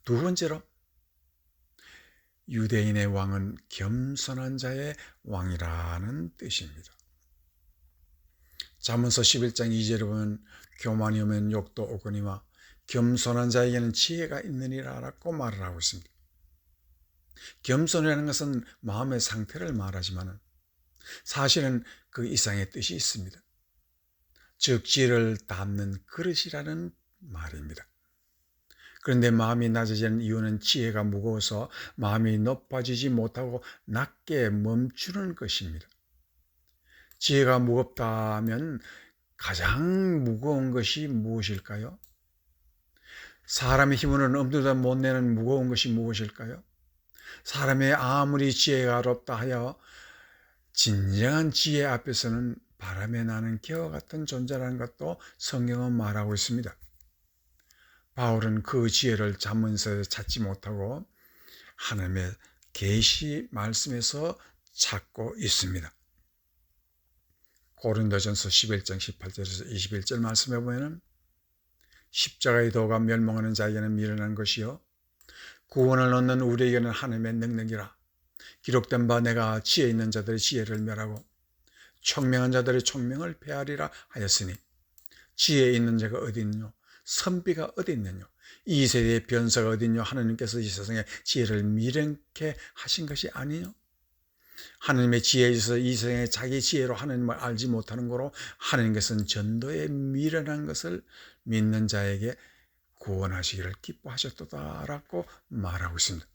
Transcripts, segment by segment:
두 번째로 유대인의 왕은 겸손한 자의 왕이라는 뜻입니다. 잠언서 11장 2절에 보면 교만이 오면 욕도 오거니와 겸손한 자에게는 지혜가 있느니라라고 말을 하고 있습니다. 겸손이라는 것은 마음의 상태를 말하지만 사실은 그 이상의 뜻이 있습니다. 즉 지혜를 담는 그릇이라는 말입니다. 그런데 마음이 낮아지는 이유는 지혜가 무거워서 마음이 높아지지 못하고 낮게 멈추는 것입니다. 지혜가 무겁다면 가장 무거운 것이 무엇일까요? 사람의 힘으로는 엄두도 못 내는 무거운 것이 무엇일까요? 사람의 아무리 지혜가 어렵다 하여 진정한 지혜 앞에서는 바람에 나는 개와 같은 존재라는 것도 성경은 말하고 있습니다. 바울은 그 지혜를 잠언서에서 찾지 못하고 하나님의 계시 말씀에서 찾고 있습니다. 고린도전서 11장 18절에서 21절 말씀해 보면 십자가의 도가 멸망하는 자에게는 미련한 것이요 구원을 얻는 우리에게는 하나님의 능력이라. 기록된 바 내가 지혜 있는 자들의 지혜를 멸하고 총명한 자들의 총명을 폐하리라 하였으니 지혜 있는 자가 어디 있느뇨 선비가 어디 있느뇨 이 세대의 변사가 어디 있느뇨 하나님께서 이 세상에 지혜를 미련케 하신 것이 아니뇨. 하나님의 지혜에 있어서 이 세상에 자기 지혜로 하나님을 알지 못하는 거로 하나님께서는 전도에 미련한 것을 믿는 자에게 구원하시기를 기뻐하셨도다라고 말하고 있습니다.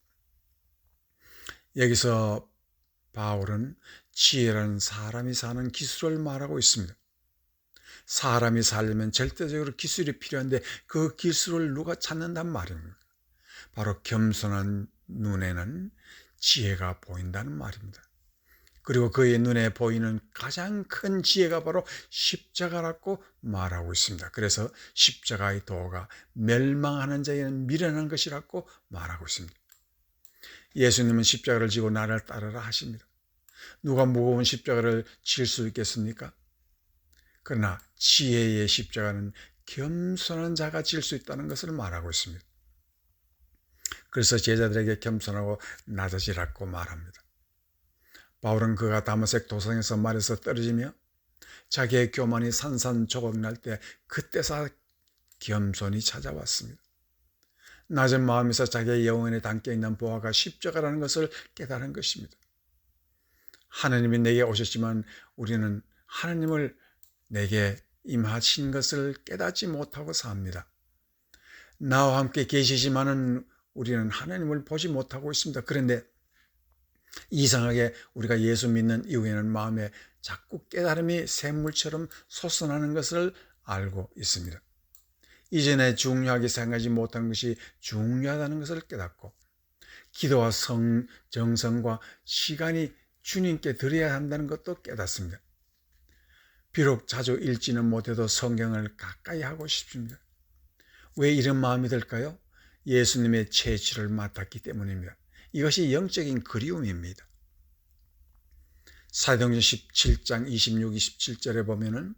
여기서 바울은 지혜라는 사람이 사는 기술을 말하고 있습니다. 사람이 살려면 절대적으로 기술이 필요한데 그 기술을 누가 찾는단 말입니다. 바로 겸손한 눈에는 지혜가 보인다는 말입니다. 그리고 그의 눈에 보이는 가장 큰 지혜가 바로 십자가라고 말하고 있습니다. 그래서 십자가의 도가 멸망하는 자에게는 미련한 것이라고 말하고 있습니다. 예수님은 십자가를 지고 나를 따르라 하십니다. 누가 무거운 십자가를 질 수 있겠습니까? 그러나 지혜의 십자가는 겸손한 자가 질 수 있다는 것을 말하고 있습니다. 그래서 제자들에게 겸손하고 낮아지라고 말합니다. 바울은 그가 다메섹 도상에서 말에서 떨어지며 자기의 교만이 산산조각 날 때 그때서 겸손이 찾아왔습니다. 낮은 마음에서 자기의 영혼에 담겨있는 보화가 십자가라는 것을 깨달은 것입니다. 하나님이 내게 오셨지만 우리는 하나님을 내게 임하신 것을 깨닫지 못하고 삽니다. 나와 함께 계시지만은 우리는 하나님을 보지 못하고 있습니다. 그런데 이상하게 우리가 예수 믿는 이후에는 마음에 자꾸 깨달음이 샘물처럼 솟아나는 것을 알고 있습니다. 이전에 중요하게 생각하지 못한 것이 중요하다는 것을 깨닫고 기도와 정성과 시간이 주님께 드려야 한다는 것도 깨닫습니다. 비록 자주 읽지는 못해도 성경을 가까이 하고 싶습니다. 왜 이런 마음이 들까요? 예수님의 채취를 맡았기 때문입니다. 이것이 영적인 그리움입니다. 사도행전 17장 26, 27절에 보면은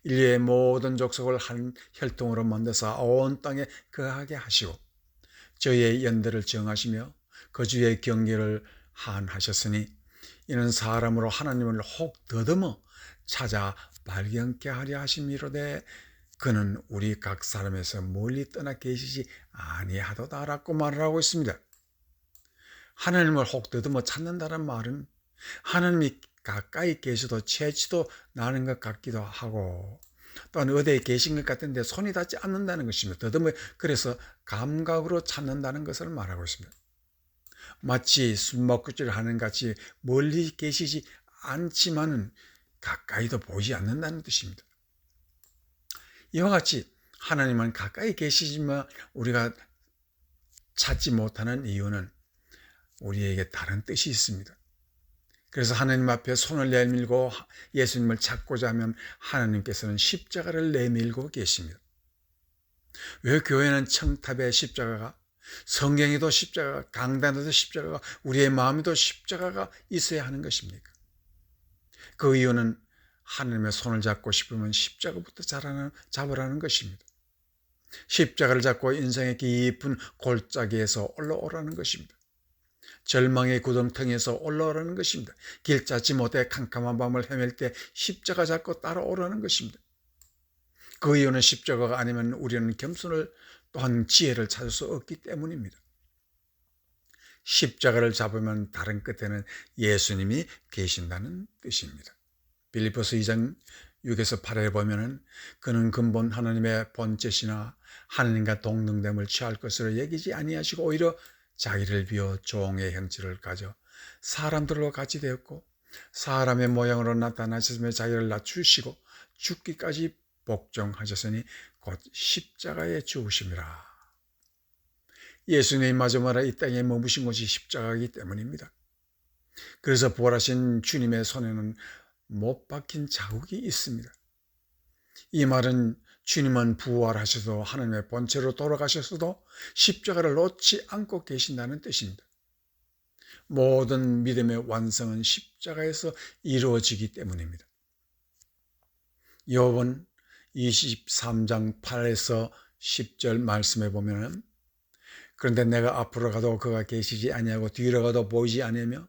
인류의 모든 족속을 한 혈통으로 만드사 온 땅에 거하게 하시고 저희의 연대를 정하시며 거주의 경계를 한하셨으니 이는 사람으로 하나님을 혹 더듬어 찾아 발견케 하려 하심이로되 그는 우리 각 사람에서 멀리 떠나 계시지 아니하도다라고 말을 하고 있습니다. 하나님을 혹 더듬어 찾는다는 말은 하나님이 가까이 계셔도 채취도 나는 것 같기도 하고 또한 어디에 계신 것 같은데 손이 닿지 않는다는 것입니다. 더듬어 그래서 감각으로 찾는다는 것을 말하고 있습니다. 마치 숨바꼭질을 하는 같이 멀리 계시지 않지만은 가까이도 보이지 않는다는 뜻입니다. 이와 같이 하나님은 가까이 계시지만 우리가 찾지 못하는 이유는 우리에게 다른 뜻이 있습니다. 그래서 하나님 앞에 손을 내밀고 예수님을 찾고자 하면 하나님께서는 십자가를 내밀고 계십니다. 왜 교회는 청탑에 십자가가, 성경에도 십자가가, 강단에도 십자가가, 우리의 마음에도 십자가가 있어야 하는 것입니까? 그 이유는 하나님의 손을 잡고 싶으면 십자가부터 잡으라는 것입니다. 십자가를 잡고 인생의 깊은 골짜기에서 올라오라는 것입니다. 절망의 구덩텅이에서 올라오라는 것입니다. 길 찾지 못해 캄캄한 밤을 헤맬 때 십자가 잡고 따라오라는 것입니다. 그 이유는 십자가가 아니면 우리는 겸손을 또한 지혜를 찾을 수 없기 때문입니다. 십자가를 잡으면 다른 끝에는 예수님이 계신다는 뜻입니다. 빌립보서 2장 6에서 8에 보면은 그는 근본 하나님의 본체시나 하나님과 동등됨을 취할 것으로 여기지 아니하시고 오히려 자기를 비워 종의 형체를 가져 사람들과 같이 되었고 사람의 모양으로 나타나셨으며 자기를 낮추시고 죽기까지 복종하셨으니 곧 십자가에 죽으심이라. 예수님이 마지막으로 이 땅에 머무신 곳이 십자가이기 때문입니다. 그래서 부활하신 주님의 손에는 못 박힌 자국이 있습니다. 이 말은 주님은 부활하셔도 하나님의 본체로 돌아가셨어도 십자가를 놓지 않고 계신다는 뜻입니다. 모든 믿음의 완성은 십자가에서 이루어지기 때문입니다. 욥은 23장 8에서 10절 말씀에 보면 그런데 내가 앞으로 가도 그가 계시지 아니하고 뒤로 가도 보이지 아니하며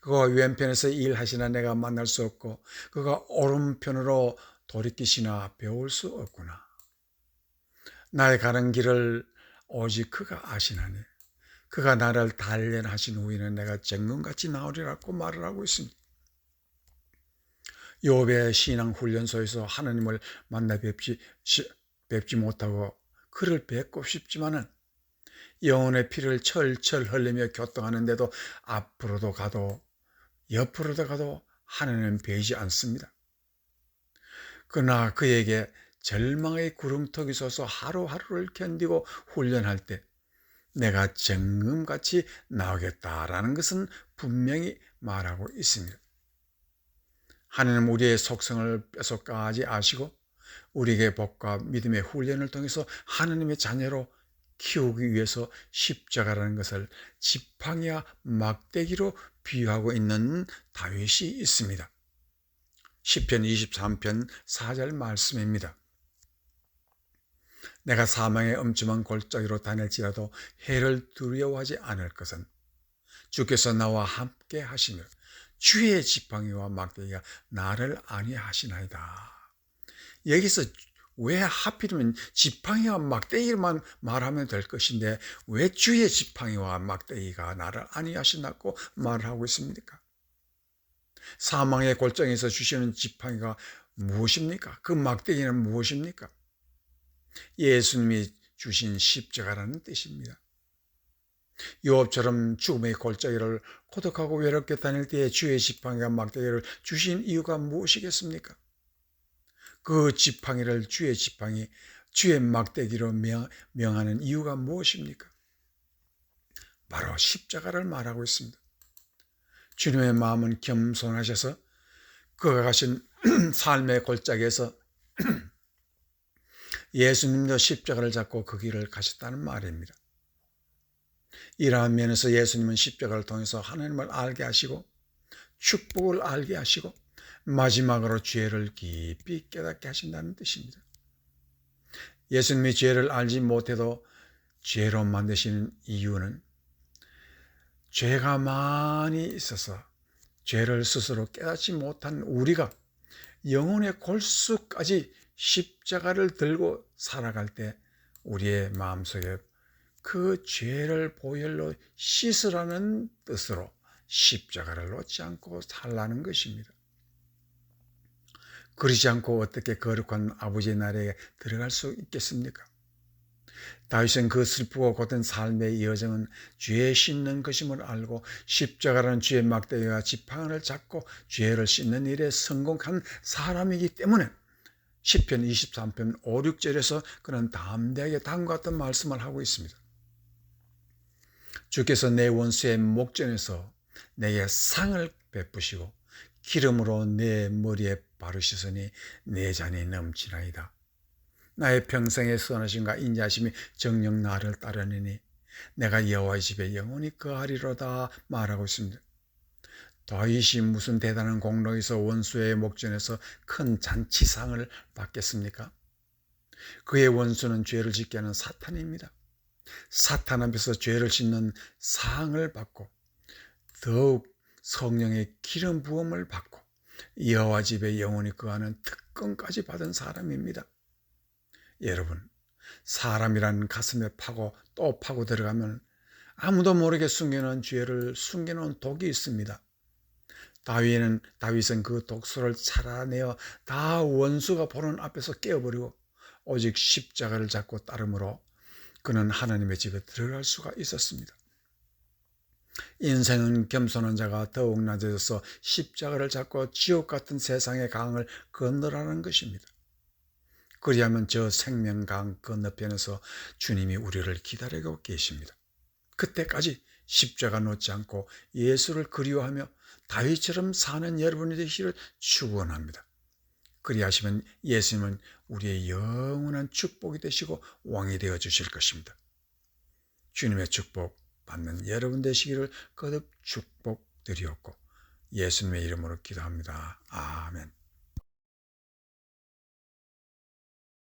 그가 왼편에서 일하시나 내가 만날 수 없고 그가 오른편으로 돌이키시나 배울 수 없구나. 나의 가는 길을 오직 그가 아시나니 그가 나를 단련하신 후에는 내가 정금같이 나오리라고 말을 하고 있습니다. 욥의 신앙 훈련소에서 하나님을 만나 뵙지 못하고 그를 뵙고 싶지만은 영혼의 피를 철철 흘리며 교통하는데도 앞으로도 가도 옆으로도 가도 하나님은 배이지 않습니다. 그러나 그에게 절망의 구름턱이 서서 하루하루를 견디고 훈련할 때 내가 정금같이 나오겠다라는 것은 분명히 말하고 있습니다. 하나님은 우리의 속성을 뼛속까지 아시고 우리에게 복과 믿음의 훈련을 통해서 하나님의 자녀로 키우기 위해서 십자가라는 것을 지팡이와 막대기로 비유하고 있는 다윗이 있습니다. 시편 23편 4절 말씀입니다. 내가 사망의 엄침한 골짜기로 다닐지라도 해를 두려워하지 않을 것은 주께서 나와 함께 하시며 주의 지팡이와 막대기가 나를 안위하시나이다. 여기서 왜 하필이면 지팡이와 막대기만 말하면 될 것인데 왜 주의 지팡이와 막대기가 나를 안위하신다고 말하고 있습니까? 사망의 골짜기에서 주시는 지팡이가 무엇입니까? 그 막대기는 무엇입니까? 예수님이 주신 십자가라는 뜻입니다. 욥처럼 죽음의 골짜기를 고독하고 외롭게 다닐 때에 주의 지팡이와 막대기를 주신 이유가 무엇이겠습니까? 그 지팡이를 주의 지팡이, 주의 막대기로 명하는 이유가 무엇입니까? 바로 십자가를 말하고 있습니다. 주님의 마음은 겸손하셔서 그가 가신 삶의 골짜기에서 예수님도 십자가를 잡고 그 길을 가셨다는 말입니다. 이러한 면에서 예수님은 십자가를 통해서 하나님을 알게 하시고 축복을 알게 하시고 마지막으로 죄를 깊이 깨닫게 하신다는 뜻입니다. 예수님이 죄를 알지 못해도 죄로 만드시는 이유는 죄가 많이 있어서 죄를 스스로 깨닫지 못한 우리가 영혼의 골수까지 십자가를 들고 살아갈 때 우리의 마음속에 그 죄를 보혈로 씻으라는 뜻으로 십자가를 놓지 않고 살라는 것입니다. 그러지 않고 어떻게 거룩한 아버지의 나라에 들어갈 수 있겠습니까? 다윗은 그 슬프고 고된 삶의 여정은 죄에 씻는 것임을 알고 십자가라는 죄의 막대기와 지팡이를 잡고 죄를 씻는 일에 성공한 사람이기 때문에 시편 23편 5, 6절에서 그는 담대하게 다음과 같은 말씀을 하고 있습니다. 주께서 내 원수의 목전에서 내게 상을 베푸시고 기름으로 내 머리에 바르시더니 내 잔이 넘치나이다. 나의 평생의 선하심과 인자하심이 정녕 나를 따르느니 내가 여호와의 집에 영원히 거하리로다 말하고 있습니다. 다윗이 무슨 대단한 공로에서 원수의 목전에서 큰 잔치상을 받겠습니까? 그의 원수는 죄를 짓게 하는 사탄입니다. 사탄 앞에서 죄를 짓는 사항을 받고 더욱 성령의 기름 부음을 받고 여호와 집에 영원히 거하는 특권까지 받은 사람입니다. 여러분, 사람이란 가슴에 파고 또 파고 들어가면 아무도 모르게 숨겨놓은 죄를 숨겨놓은 독이 있습니다. 다윗은 그 독소를 찾아내어 다 원수가 보는 앞에서 깨어버리고 오직 십자가를 잡고 따름으로 그는 하나님의 집에 들어갈 수가 있었습니다. 인생은 겸손한 자가 더욱 낮아져서 십자가를 잡고 지옥 같은 세상의 강을 건너라는 것입니다. 그리하면 저 생명강 건너편에서 주님이 우리를 기다리고 계십니다. 그때까지 십자가 놓지 않고 예수를 그리워하며 다윗처럼 사는 여러분이 되시기를 축원합니다. 그리하시면 예수님은 우리의 영원한 축복이 되시고 왕이 되어 주실 것입니다. 주님의 축복 받는 여러분 되시기를 거듭 축복드리옵고 예수님의 이름으로 기도합니다. 아멘.